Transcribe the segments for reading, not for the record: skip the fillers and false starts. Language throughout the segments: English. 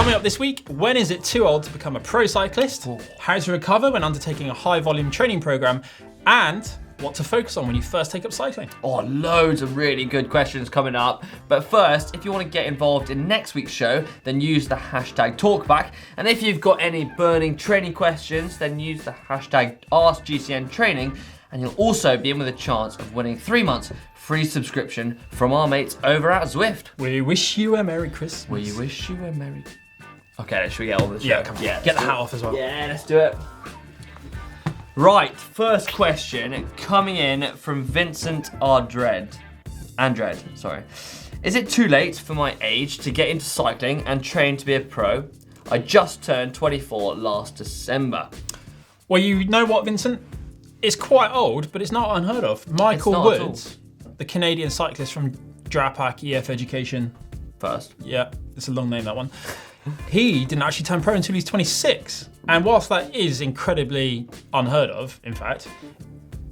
Coming up this week, when is it too old to become a pro cyclist? How to recover when undertaking a high volume training program, and what to focus on when you first take up cycling. Oh, loads of really good questions coming up. But first, if you want to get involved in next week's show, then use the hashtag talkback. And if you've got any burning training questions, then use the hashtag Ask GCN Training. And you'll also be in with a chance of winning 3 months free subscription from our mates over at Zwift. We wish you a Merry Christmas. We wish you a Merry... Okay, should we get all this? Yeah, come on. Get the hat off as well. Yeah, let's do it. Right, first question coming in from Vincent Andred. Sorry. Is it too late for my age to get into cycling and train to be a pro? I just turned 24 last December. Well, you know what, Vincent? It's quite old, but it's not unheard of. Michael Woods, the Canadian cyclist from Drapac EF Education. First. Yeah, it's a long name, that one. He didn't actually turn pro until he's 26. And whilst that is incredibly unheard of, in fact,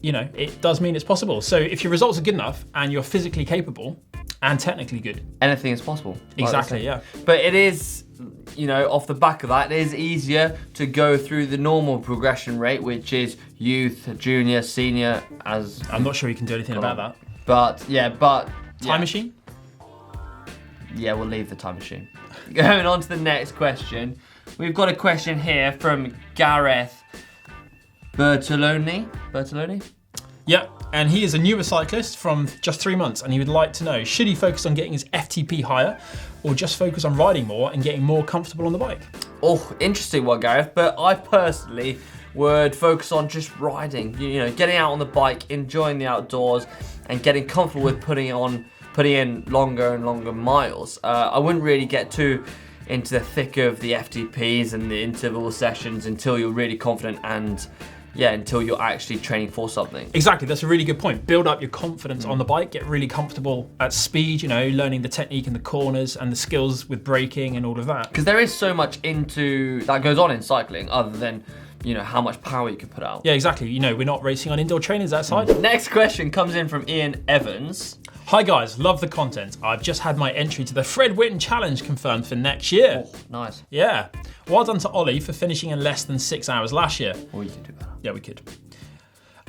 you know, it does mean it's possible. So if your results are good enough and you're physically capable and technically good. Anything is possible. Exactly, yeah. But it is, you know, off the back of that, it is easier to go through the normal progression rate, which is youth, junior, senior, as... I'm not sure you can do anything about that. But, yeah. Time machine? Yeah, we'll leave the time machine. Going on to the next question. We've got a question here from Gareth Bertoloni. Yeah, and he is a newer cyclist from just 3 months, and he would like to know, should he focus on getting his FTP higher or just focus on riding more and getting more comfortable on the bike? Oh, interesting one, Gareth, but I personally would focus on just riding, you know, getting out on the bike, enjoying the outdoors, and getting comfortable with putting in longer and longer miles. I wouldn't really get too into the thick of the FTPs and the interval sessions until you're really confident and until you're actually training for something. Exactly, that's a really good point. Build up your confidence on the bike, get really comfortable at speed, you know, learning the technique in the corners and the skills with braking and all of that. Because there is so much that goes on in cycling other than, you know, how much power you can put out. Yeah, exactly. You know, we're not racing on indoor trainers outside. Next question comes in from Ian Evans. Hi guys, love the content. I've just had my entry to the Fred Whitten Challenge confirmed for next year. Oh, nice. Yeah. Well done to Ollie for finishing in less than 6 hours last year. Well, you can do better. Yeah, we could.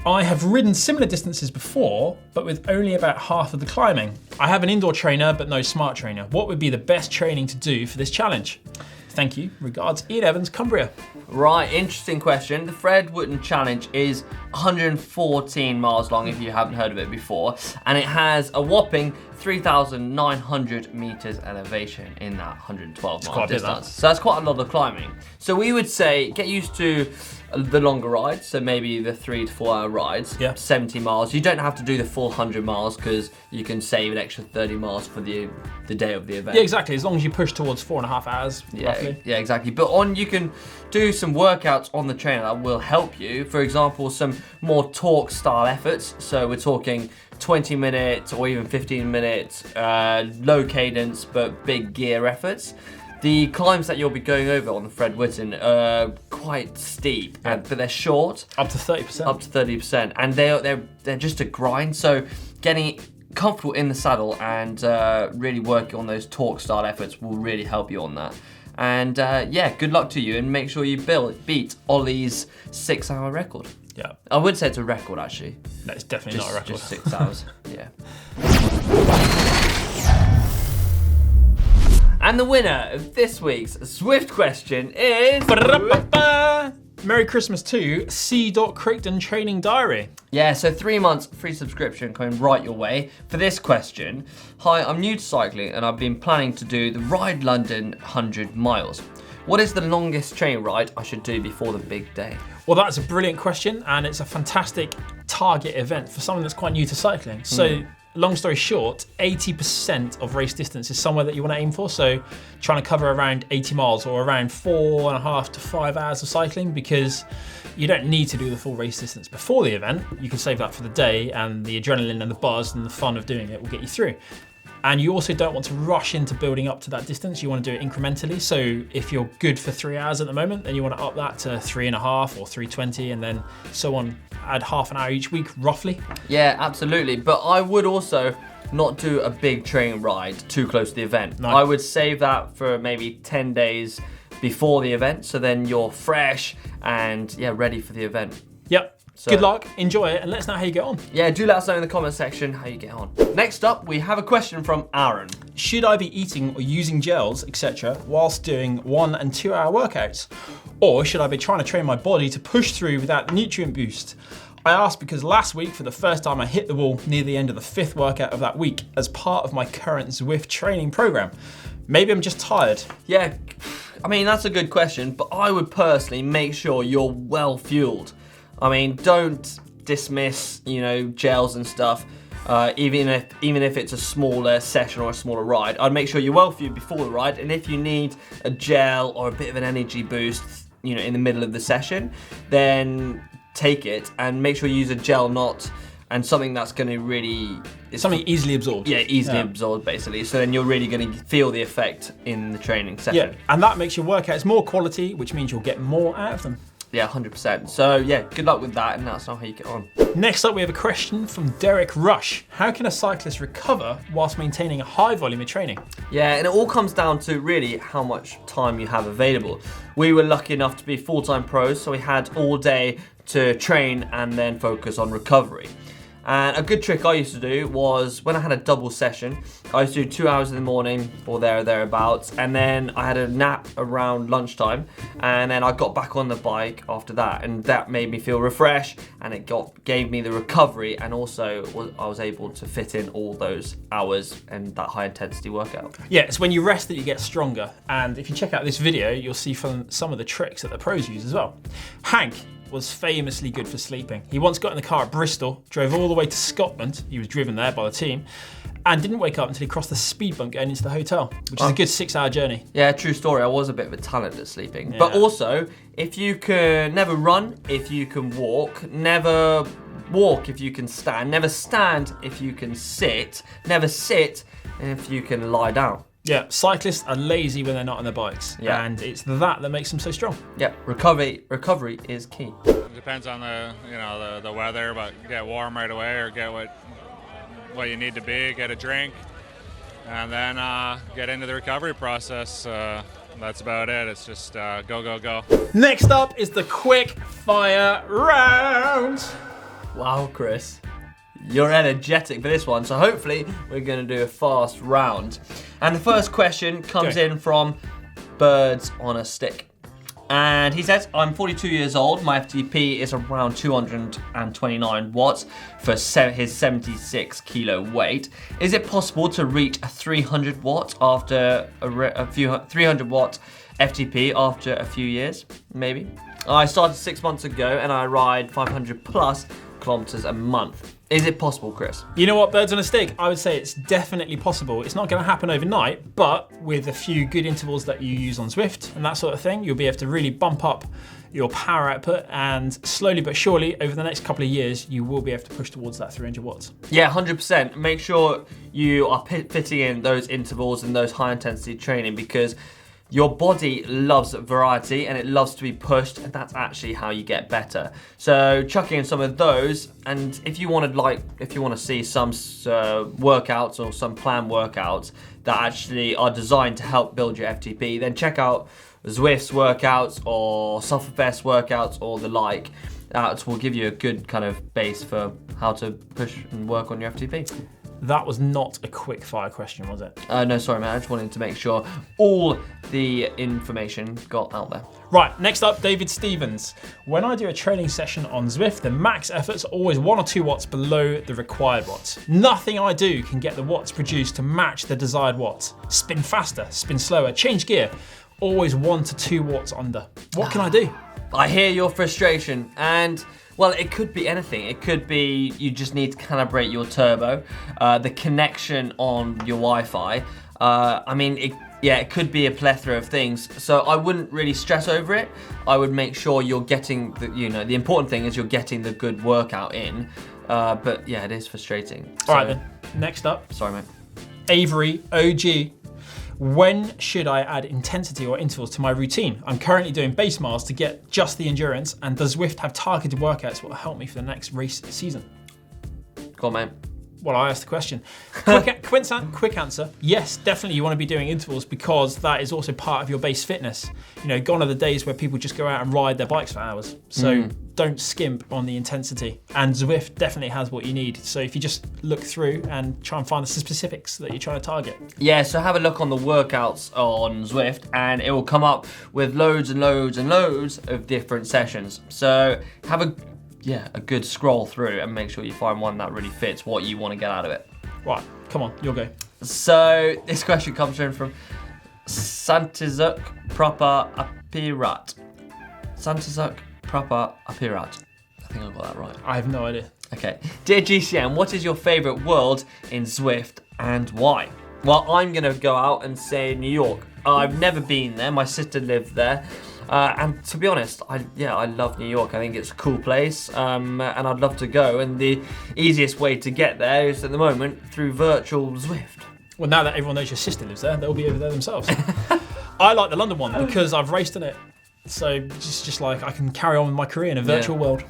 I have ridden similar distances before, but with only about half of the climbing. I have an indoor trainer, but no smart trainer. What would be the best training to do for this challenge? Thank you. Regards, Ian Evans, Cumbria. Right, interesting question. The Fred Whitten Challenge is 114 miles long, if you haven't heard of it before, and it has a whopping 3,900 meters elevation in that 112 mile distance. So that's quite a lot of climbing. So we would say get used to the longer rides, so maybe the 3 to 4 hour rides, 70 miles. You don't have to do the full 100 miles because you can save an extra 30 miles for the day of the event. Yeah, exactly. As long as you push towards 4.5 hours, roughly. Yeah, exactly. But you can do some workouts on the trainer that will help you. For example, some more torque style efforts. So we're talking 20 minutes or even 15 minutes, low cadence but big gear efforts. The climbs that you'll be going over on the Fred Whitten are quite steep, but they're short. Up to 30%. Up to 30%, and they're just a grind. So getting comfortable in the saddle and really working on those torque style efforts will really help you on that. And good luck to you, and make sure you beat Ollie's 6 hour record. Yeah. I would say it's a record actually. No, it's definitely not a record. Just 6 hours. Yeah. And the winner of this week's Zwift question is... Merry Christmas to C. Crichton Training Diary. Yeah, so 3 months free subscription coming right your way. For this question, hi, I'm new to cycling and I've been planning to do the Ride London 100 miles. What is the longest training ride I should do before the big day? Well, that's a brilliant question, and it's a fantastic target event for someone that's quite new to cycling. So, long story short, 80% of race distance is somewhere that you want to aim for. So, trying to cover around 80 miles or around 4.5 to 5 hours of cycling, because you don't need to do the full race distance before the event. You can save that for the day, and the adrenaline and the buzz and the fun of doing it will get you through. And you also don't want to rush into building up to that distance. You want to do it incrementally. So if you're good for 3 hours at the moment, then you want to up that to 3.5 or 3:20, and then so on. Add half an hour each week, roughly. Yeah, absolutely. But I would also not do a big training ride too close to the event. No. I would save that for maybe 10 days before the event, so then you're fresh and ready for the event. Yep. So, good luck, enjoy it, and let us know how you get on. Yeah, do let us know in the comment section how you get on. Next up, we have a question from Aaron. Should I be eating or using gels, etc., whilst doing 1 and 2 hour workouts? Or should I be trying to train my body to push through without nutrient boost? I asked because last week, for the first time, I hit the wall near the end of the 5th workout of that week as part of my current Zwift training program. Maybe I'm just tired. Yeah, I mean, that's a good question, but I would personally make sure you're well fueled. I mean, don't dismiss, gels and stuff, even if it's a smaller session or a smaller ride. I'd make sure you're well fueled before the ride, and if you need a gel or a bit of an energy boost, in the middle of the session, then take it and make sure you use a gel, and something that's going to really... Something easily absorbed. Yeah, easily absorbed, basically. So then you're really going to feel the effect in the training session. Yeah, and that makes your workouts more quality, which means you'll get more out of them. Yeah, 100%. So yeah, good luck with that, and that's not how you get on. Next up, we have a question from Derek Rush. How can a cyclist recover whilst maintaining a high volume of training? Yeah, and it all comes down to really how much time you have available. We were lucky enough to be full-time pros, so we had all day to train and then focus on recovery. And a good trick I used to do was when I had a double session, I used to do 2 hours in the morning or thereabouts, and then I had a nap around lunchtime, and then I got back on the bike after that, and that made me feel refreshed, and it gave me the recovery, and also I was able to fit in all those hours and that high intensity workout. Yeah, it's when you rest that you get stronger, and if you check out this video, you'll see some of the tricks that the pros use as well. Hank was famously good for sleeping. He once got in the car at Bristol, drove all the way to Scotland, he was driven there by the team, and didn't wake up until he crossed the speed bump going into the hotel, which is a good 6-hour journey. Yeah, true story. I was a bit of a talent at sleeping. Yeah. But also, if you can never run, if you can walk, never walk if you can stand, never stand if you can sit, never sit if you can lie down. Yeah, cyclists are lazy when they're not on their bikes, and it's that makes them so strong. Yeah, recovery is key. It depends on the weather, but get warm right away, or get what you need to be, get a drink, and then get into the recovery process. That's about it. It's just go, go, go. Next up is the quick fire round. Wow, Chris. You're energetic for this one, so hopefully we're going to do a fast round. And the first question comes in from Birds on a Stick. And he says, I'm 42 years old, my FTP is around 229 watts for his 76 kilo weight. Is it possible to reach a 300 watt after 300 watt FTP after a few years? Maybe. I started 6 months ago and I ride 500 plus kilometers a month. Is it possible, Chris? You know what, Birds on a Stick? I would say it's definitely possible. It's not going to happen overnight, but with a few good intervals that you use on Zwift and that sort of thing, you'll be able to really bump up your power output, and slowly but surely, over the next couple of years, you will be able to push towards that 300 watts. Yeah, 100%. Make sure you are fitting in those intervals and those high intensity training, because your body loves variety and it loves to be pushed, and that's actually how you get better. So chucking in some of those, and if you want to see some workouts or some planned workouts that actually are designed to help build your FTP, then check out Zwift's workouts or Sufferfest workouts or the like. That will give you a good kind of base for how to push and work on your FTP. That was not a quick fire question, was it? No, sorry, man. I just wanted to make sure all the information got out there. Right, next up, David Stevens. When I do a training session on Zwift, the max effort's always 1 or 2 watts below the required watts. Nothing I do can get the watts produced to match the desired watts. Spin faster, spin slower, change gear. Always 1 to 2 watts under. What can I do? I hear your frustration, and well, it could be anything. It could be you just need to calibrate your turbo, the connection on your Wi-Fi. It could be a plethora of things. So I wouldn't really stress over it. I would make sure you're getting the important thing is you're getting the good workout in. But yeah, it is frustrating. All right then. Next up. Sorry, mate. Avery OG. When should I add intensity or intervals to my routine? I'm currently doing base miles to get just the endurance, and does Zwift have targeted workouts that will help me for the next race season? Go on, mate. Well, I asked the question. Quick answer, yes, definitely you want to be doing intervals because that is also part of your base fitness. You know, gone are the days where people just go out and ride their bikes for hours. So don't skimp on the intensity. And Zwift definitely has what you need. So if you just look through and try and find the specifics that you're trying to target. Yeah, so have a look on the workouts on Zwift and it will come up with loads and loads and loads of different sessions. So have a good scroll through and make sure you find one that really fits what you want to get out of it. Right, come on, you'll go. So this question comes in from Santizuk Proper Apirat. Santizuk Proper Apirat. I think I got that right. I have no idea. Okay. Dear GCN, what is your favourite world in Zwift and why? Well, I'm going to go out and say New York. I've never been there. My sister lived there. And to be honest, I love New York. I think it's a cool place, and I'd love to go. And the easiest way to get there is at the moment through virtual Zwift. Well, now that everyone knows your sister lives there, they'll be over there themselves. I like the London one because I've raced in it. So just like I can carry on with my career in a virtual world.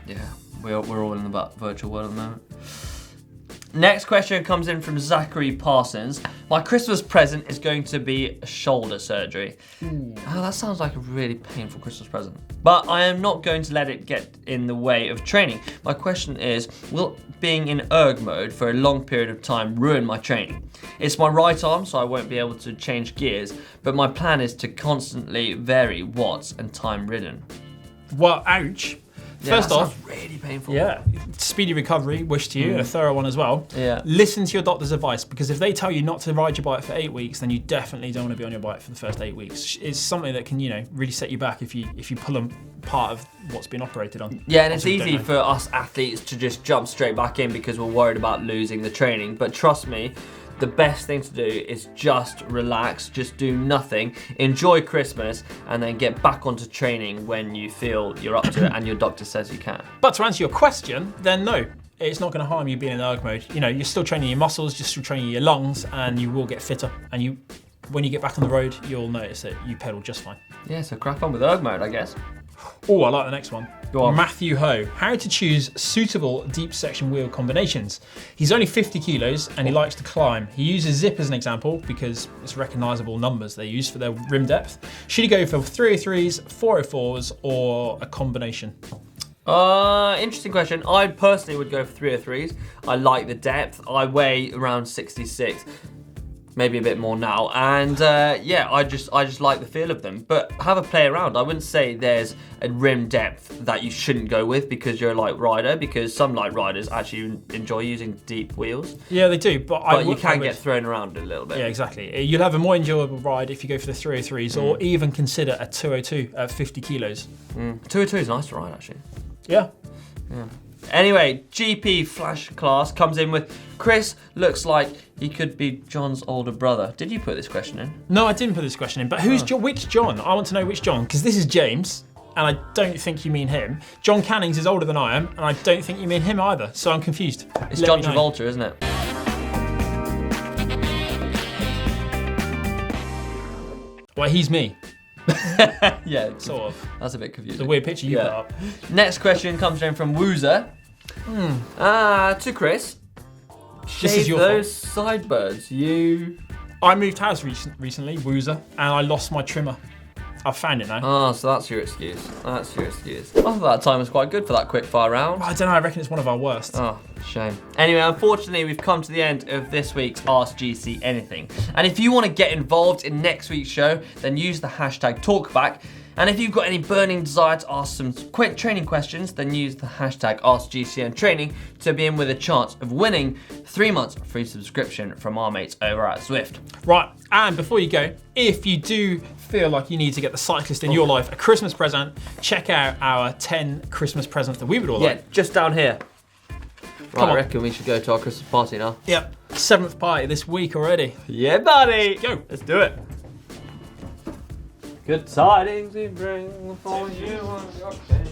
Yeah, we're all in the virtual world at the moment. Next question comes in from Zachary Parsons. My Christmas present is going to be a shoulder surgery. Oh, that sounds like a really painful Christmas present. But I am not going to let it get in the way of training. My question is, will being in erg mode for a long period of time ruin my training? It's my right arm, so I won't be able to change gears, but my plan is to constantly vary watts and time ridden. Well, ouch. First off, really painful. Yeah, speedy recovery, wish to you, and a thorough one as well. Yeah. Listen to your doctor's advice because if they tell you not to ride your bike for 8 weeks, then you definitely don't want to be on your bike for the first 8 weeks. It's something that can, really set you back if you pull a part of what's been operated on. Yeah, and it's easy for us athletes to just jump straight back in because we're worried about losing the training. But trust me, the best thing to do is just relax, just do nothing, enjoy Christmas, and then get back onto training when you feel you're up to it and your doctor says you can. But to answer your question, then no, it's not going to harm you being in erg mode. You're still training your muscles, you're still training your lungs, and you will get fitter. And when you get back on the road, you'll notice that you pedal just fine. Yeah, so crack on with erg mode, I guess. Oh, I like the next one. Go on. Matthew Ho. How to choose suitable deep section wheel combinations. He's only 50 kilos and he likes to climb. He uses zip as an example because it's recognisable numbers they use for their rim depth. Should he go for 303s, 404s, or a combination? Interesting question. I personally would go for 303s. I like the depth. I weigh around 66. Maybe a bit more now, and I just like the feel of them. But have a play around. I wouldn't say there's a rim depth that you shouldn't go with because you're a light rider, because some light riders actually enjoy using deep wheels. Yeah, they do, but you can get thrown around a little bit. Yeah, exactly. You'll have a more enjoyable ride if you go for the 303s, or even consider a 202 at 50 kilos. 202 is nice to ride, actually. Yeah. Anyway, GP Flash Class comes in with, Chris looks like he could be John's older brother. Did you put this question in? No, I didn't put this question in, but which John? I want to know which John, because this is James, and I don't think you mean him. John Cannings is older than I am, and I don't think you mean him either, so I'm confused. It's John Travolta, isn't it? Well, he's me. Yeah, sort of. That's a bit confusing. The weird picture you put up. Next question comes in from Woozer. To Chris. This is your those sideburns. I moved house recently, Woozer, and I lost my trimmer. I've found it now. Oh, so that's your excuse. I thought that time was quite good for that quick fire round. I don't know, I reckon it's one of our worst. Oh, shame. Anyway, unfortunately, we've come to the end of this week's Ask GC Anything. And if you want to get involved in next week's show, then use the hashtag talkback. And if you've got any burning desire to ask some quick training questions, then use the hashtag AskGCNTraining to be in with a chance of winning 3 months free subscription from our mates over at Zwift. Right, and before you go, if you do feel like you need to get the cyclist in your life a Christmas present, check out our 10 Christmas presents that we would all like. Yeah, just down here. Right, I reckon we should go to our Christmas party now. Yep, 7th party this week already. Yeah, buddy. Go. Let's do it. Good tidings we bring for you on your case.